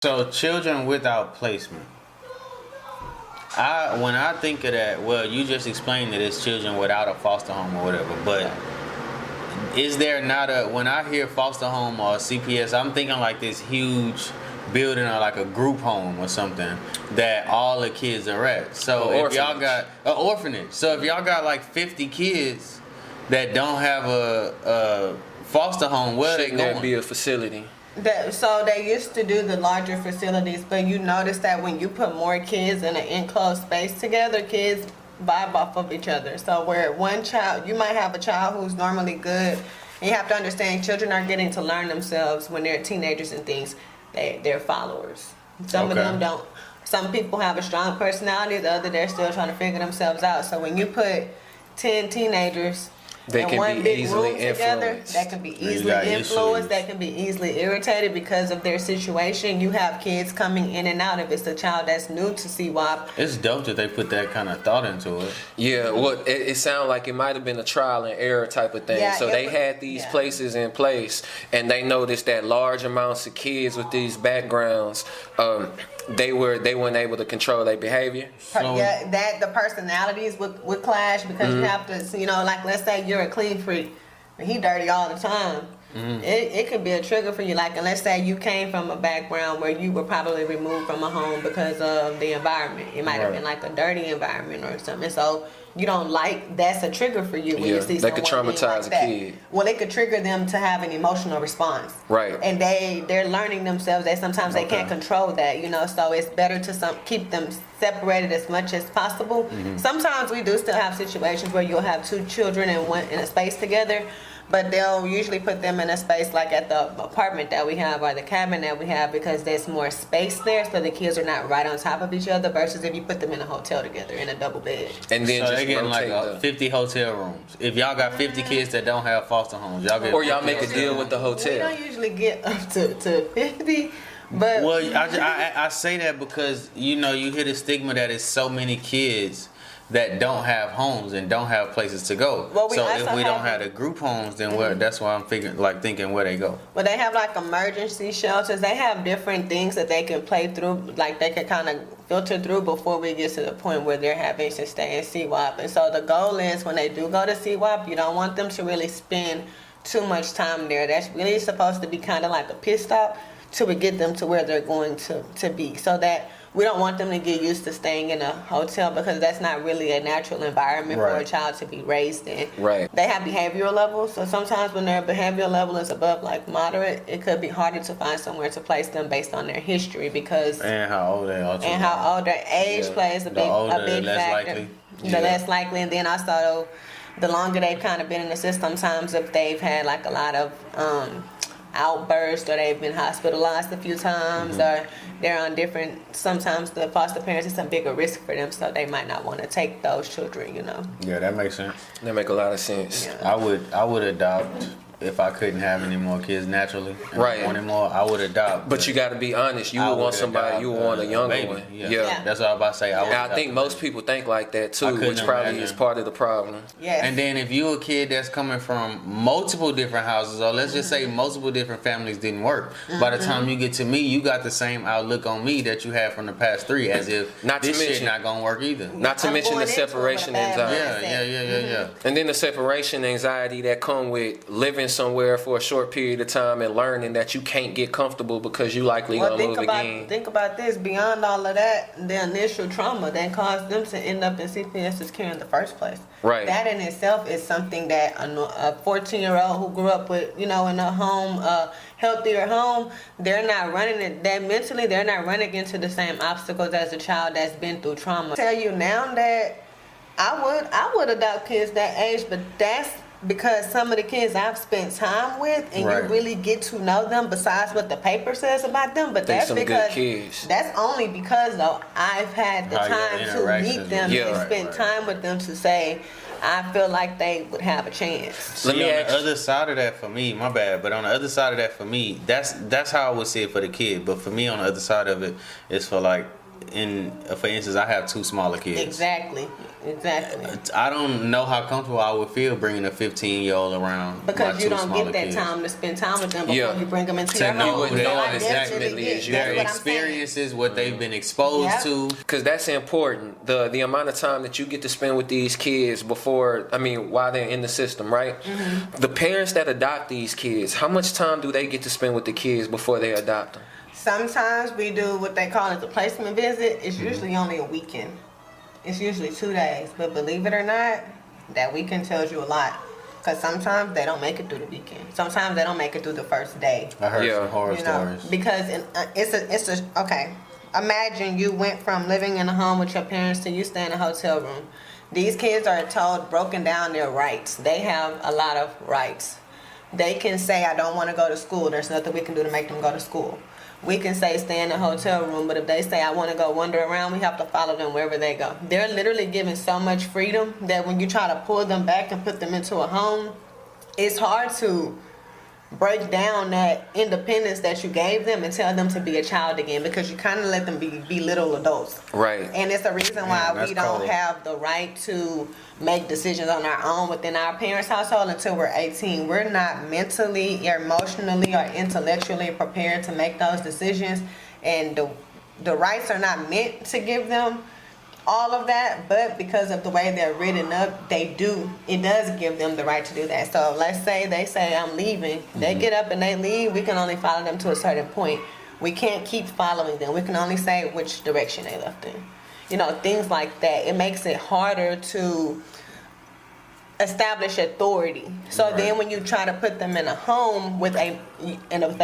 So children without placement. When I think of that, well, you just explained that it's children without a foster home or whatever. But is there not when I hear foster home or CPS, I'm thinking like this huge building or like a group home or something that all the kids are at. So if y'all got an orphanage, so if y'all got like 50 kids that don't have a foster home, where shouldn't they going? That be a facility? So they used to do the larger facilities, but you notice that when you put more kids in an enclosed space together, kids vibe off of each other. So where one child, you might have a child who's normally good, and you have to understand children are getting to learn themselves when they're teenagers and things. They're followers. Some of them don't. Some people have a strong personality, the other they're still trying to figure themselves out. So when you put 10 teenagers in one big room together, that can be easily influenced, that can be easily irritated because of their situation. You have kids coming in and out. If it's a child that's new to CWAP, it's dope that they put that kind of thought into it. Yeah, well, it sounded like it might have been a trial and error type of thing. Yeah, so they had these places in place, and they noticed that large amounts of kids with these backgrounds, they weren't able to control their behavior. That the personalities would clash because you have to, like let's say you're a clean freak and he dirty all the time. It could be a trigger for you. Like, and let's say you came from a background where you were probably removed from a home because of the environment. It might have been like a dirty environment or something. So you don't like, that's a trigger for you when you see someone could traumatize like a kid. Well, it could trigger them to have an emotional response. Right. And they're learning themselves. Sometimes they can't control that, so it's better to keep them separated as much as possible. Sometimes we do still have situations where you'll have two children in a space together, but they'll usually put them in a space like at the apartment that we have or the cabin that we have because there's more space there, so the kids are not right on top of each other versus if you put them in a hotel together in a double bed. And then so they're getting like 50 hotel rooms. If y'all got 50 kids that don't have foster homes, y'all make a deal with the hotel. We don't usually get up to 50. But I say that because you hear the stigma that it's so many kids that don't have homes and don't have places to go. So if we don't have the group homes, then that's why I'm thinking where they go. Well, they have like emergency shelters. They have different things that they can play through, like they can kind of filter through before we get to the point where they're having to stay in CWAP. And so the goal is when they do go to CWAP, you don't want them to really spend too much time there. That's really supposed to be kind of like a pit stop till we get them to where they're going to be, so that we don't want them to get used to staying in a hotel because that's not really a natural environment for a child to be raised in. Right. They have behavioral levels, so sometimes when their behavioral level is above like moderate, it could be harder to find somewhere to place them based on their history and how old they are. And how old their age plays a big factor. The less likely, and then also the longer they've kind of been in the system, sometimes if they've had like a lot of outbursts or they've been hospitalized a few times or they're on different, sometimes the foster parents, it's a bigger risk for them, so they might not want to take those children. Yeah, that makes sense. That make a lot of sense. I would adopt if I couldn't have any more kids naturally. Right. Want any more, I would adopt. But you got to be honest. You would want somebody. You would want a younger one. Yeah. That's what I was about to say. I think most people think like that too, which probably is part of the problem. Yes. And then if you're a kid that's coming from multiple different houses, or let's just say multiple different families didn't work, by the time you get to me, you got the same outlook on me that you had from the past three, as if shit not gonna work either. Not to mention the separation anxiety. Yeah. And then the separation anxiety that come with living somewhere for a short period of time and learning that you can't get comfortable because you likely gonna move again. Think about this. Beyond all of that, the initial trauma that caused them to end up in CPS's care in the first place. Right. That in itself is something that a 14-year-old who grew up with, in a home, healthier home, they're not running it. That mentally, they're not running into the same obstacles as a child that's been through trauma. I tell you now that I would adopt kids that age, but that's because some of the kids I've spent time with, and you really get to know them besides what the paper says about them. But that's because that's only because though I've had the time to meet them and spend time with them to say I feel like they would have a chance. See, on the other side of that for me, my bad, but on the other side of that for me, that's how I would see it for the kid. But for me, on the other side of it, it's for like for instance, I have 2 smaller kids. Exactly. I don't know how comfortable I would feel bringing a 15-year-old around because my you 2 don't smaller get that kids. time to spend time with them before you bring them into To your know home. what they So are I exactly definitely is get your that's what I'm saying. Experiences, what they've been exposed to. Because that's important. The amount of time that you get to spend with these kids while they're in the system, right? Mm-hmm. The parents that adopt these kids, how much time do they get to spend with the kids before they adopt them? Sometimes we do what they call the placement visit. It's usually only a weekend. It's usually 2 days. But believe it or not, that weekend tells you a lot. Because sometimes they don't make it through the weekend. Sometimes they don't make it through the first day. I heard some horror stories. Because okay. Imagine you went from living in a home with your parents to you stay in a hotel room. These kids are told, broken down their rights. They have a lot of rights. They can say, I don't want to go to school. There's nothing we can do to make them go to school. We can say stay in the hotel room, but if they say I want to go wander around, we have to follow them wherever they go. They're literally given so much freedom that when you try to pull them back and put them into a home, it's hard to break down that independence that you gave them and tell them to be a child again, because you kind of let them be little adults. Right. And it's the reason why we don't cold. have the right to make decisions on our own within our parents' household until we're 18. We're not mentally, emotionally, or intellectually prepared to make those decisions, and the rights are not meant to give them all of that, but because of the way they're written up, it does give them the right to do that. So let's say they say I'm leaving, they get up and they leave, we can only follow them to a certain point. We can't keep following them. We can only say which direction they left in. Things like that. It makes it harder to establish authority. So then when you try to put them in a home with a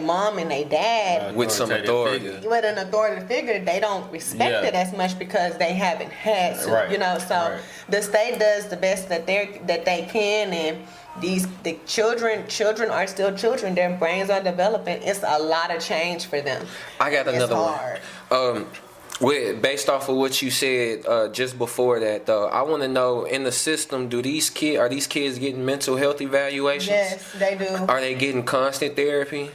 mom and a dad With some authority. with an authority figure, they don't respect it as much because they haven't had to. The state does the best that they can, and the children are still children. Their brains are developing. It's a lot of change for them. I got another one. Based off of what you said just before that, though, I want to know, in the system, are these kids getting mental health evaluations? Yes, they do. Are they getting constant therapy?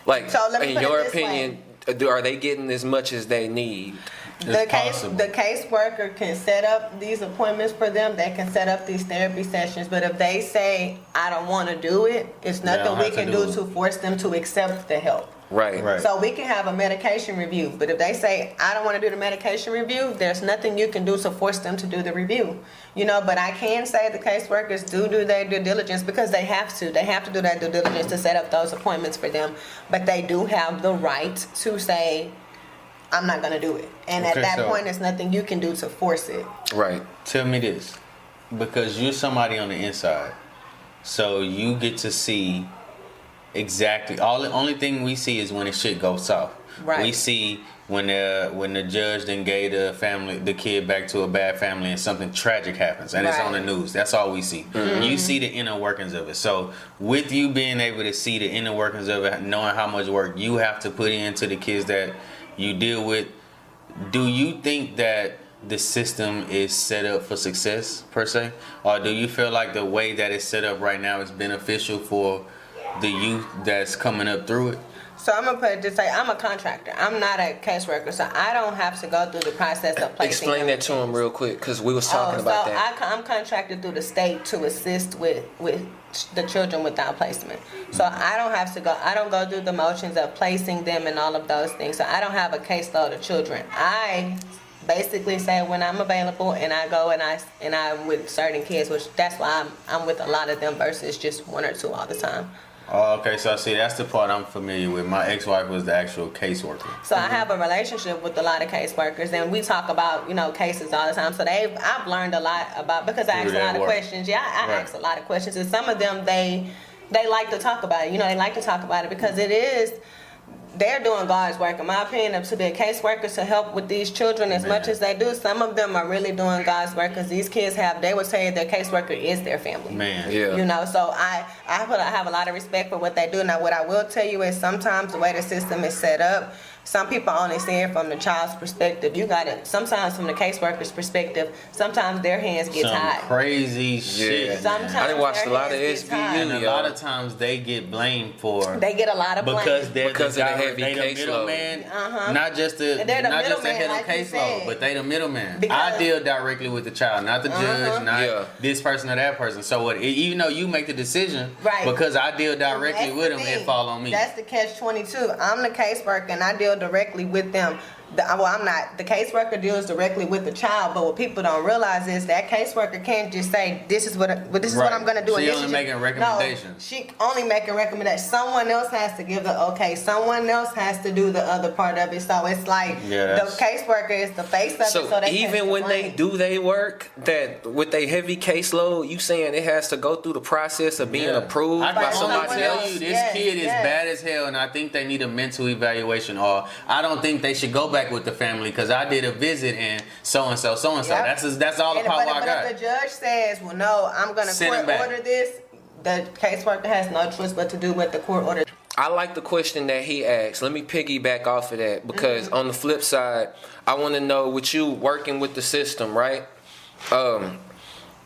In your opinion, are they getting as much as they need? The caseworker can set up these appointments for them. They can set up these therapy sessions. But if they say, I don't want to do it, it's nothing we can do to force them to accept the help. Right. So we can have a medication review. But if they say, I don't want to do the medication review, there's nothing you can do to force them to do the review. But I can say the caseworkers do their due diligence, because they have to. They have to do that due diligence to set up those appointments for them. But they do have the right to say, I'm not going to do it. And at that point, there's nothing you can do to force it. Right. Tell me this, because you're somebody on the inside, so you get to see exactly. The only thing we see is when the shit goes south. Right. We see when the judge then gave the kid back to a bad family and something tragic happens and it's on the news. That's all we see. Mm-hmm. You see the inner workings of it. So with you being able to see the inner workings of it, knowing how much work you have to put into the kids that you deal with, do you think that the system is set up for success per se, or do you feel like the way that it's set up right now is beneficial for the youth that's coming up through it? So I'm gonna put it this way: I'm a contractor. I'm not a caseworker, so I don't have to go through the process of placing. Explain that to him real quick, because we was talking about that. I'm contracted through the state to assist with the children without placement. So I don't have to go. I don't go through the motions of placing them and all of those things. So I don't have a caseload of children. I basically say when I'm available, and I go and I'm with certain kids, which that's why I'm with a lot of them versus just one or two all the time. Oh, okay. So see, that's the part I'm familiar with. My ex-wife was the actual caseworker. So I have a relationship with a lot of caseworkers, and we talk about cases all the time. So I've learned a lot about, because I ask a lot of questions. Yeah, I ask a lot of questions, and some of them they like to talk about it. They like to talk about it because they're doing God's work. In my opinion, to be a caseworker to help with these children as much as they do, some of them are really doing God's work, because these kids they would say their caseworker is their family. Man. Yeah. So I have a lot of respect for what they do. Now, what I will tell you is sometimes the way the system is set up, some people only see it from the child's perspective. You got it. Sometimes from the caseworker's perspective, sometimes their hands get tied. Crazy shit. Sometimes I done watched a lot of SVU. And a lot of times they get blamed for. They get a lot of blame because they're because the of guy heavy they the caseload. middleman, not just the They're the not just the middleman, head of like you caseload, said. but they the middleman. Because- I deal directly with the child, not the judge, not this person or that person. So what? Even though you make the decision, Right. because I deal directly That's with the them, thing. it fall on me. That's the catch-22. I'm the caseworker and I deal directly with them. I'm not. The caseworker deals directly with the child, but what people don't realize is that caseworker can't just say, "This is what I'm going to do." She and this only is making recommendations. No, she only making recommendations. Someone else has to give the okay. Someone else has to do the other part of it. So it's like the caseworker is the face of it. So they even when they do their work, that with a heavy caseload, you saying it has to go through the process of being approved I by can only somebody tell else. you this kid is bad as hell, and I think they need a mental evaluation, or I don't think they should go back with the family because I did a visit and so and so. That's all the power I got. But if the judge says, "Well, no, I'm going to court order this," the caseworker has no choice but to do what the court ordered. I like the question that he asked. Let me piggyback off of that because on the flip side, I want to know with you working with the system, right?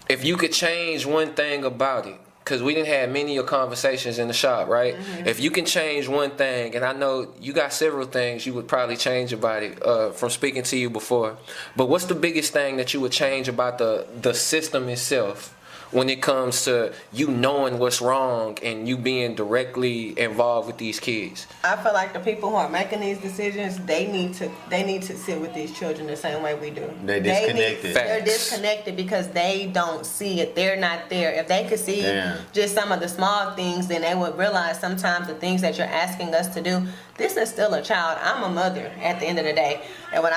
If you could change one thing about it, because we didn't have many conversations in the shop, right? If you can change one thing, and I know you got several things you would probably change about it from speaking to you before, but what's the biggest thing that you would change about the system itself when it comes to you knowing what's wrong and you being directly involved with these kids? I feel like the people who are making these decisions, they need to sit with these children the same way we do. They're disconnected. They're disconnected because they don't see it. They're not there. If they could see just some of the small things, then they would realize sometimes the things that you're asking us to do. This is still a child. I'm a mother at the end of the day, and when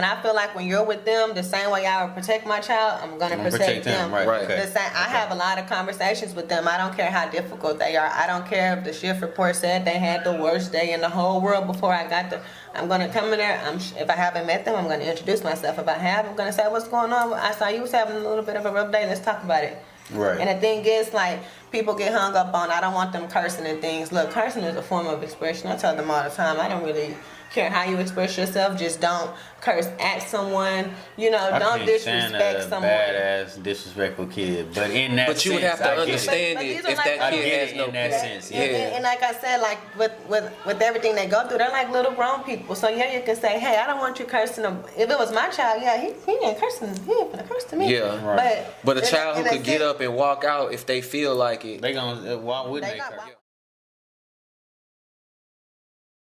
I feel like when you're with them, the same way I would protect my child, I'm gonna protect them. Right. The same. I have a lot of conversations with them. I don't care how difficult they are. I don't care if the shift report said they had the worst day in the whole world before I got there. I'm gonna come in there. If I haven't met them, I'm gonna introduce myself. If I have, I'm gonna say, "What's going on? I saw you was having a little bit of a rough day. Let's talk about it." Right. And the thing is, like, people get hung up on, I don't want them cursing and things. Look, cursing is a form of expression. I tell them all the time, I don't really care how you express yourself. Just don't curse at someone. Don't disrespect someone. Badass, disrespectful kid. But in that But you would have to understand it if that kid has no in that sense. Yeah. And like I said, like with everything they go through, they're like little grown people. So yeah, you can say, "Hey, I don't want you cursing him." If it was my child, yeah, he ain't cursing. He ain't gonna curse to me. Yeah, right. But a child who could get up and walk out if they feel like it, Why wouldn't they curse?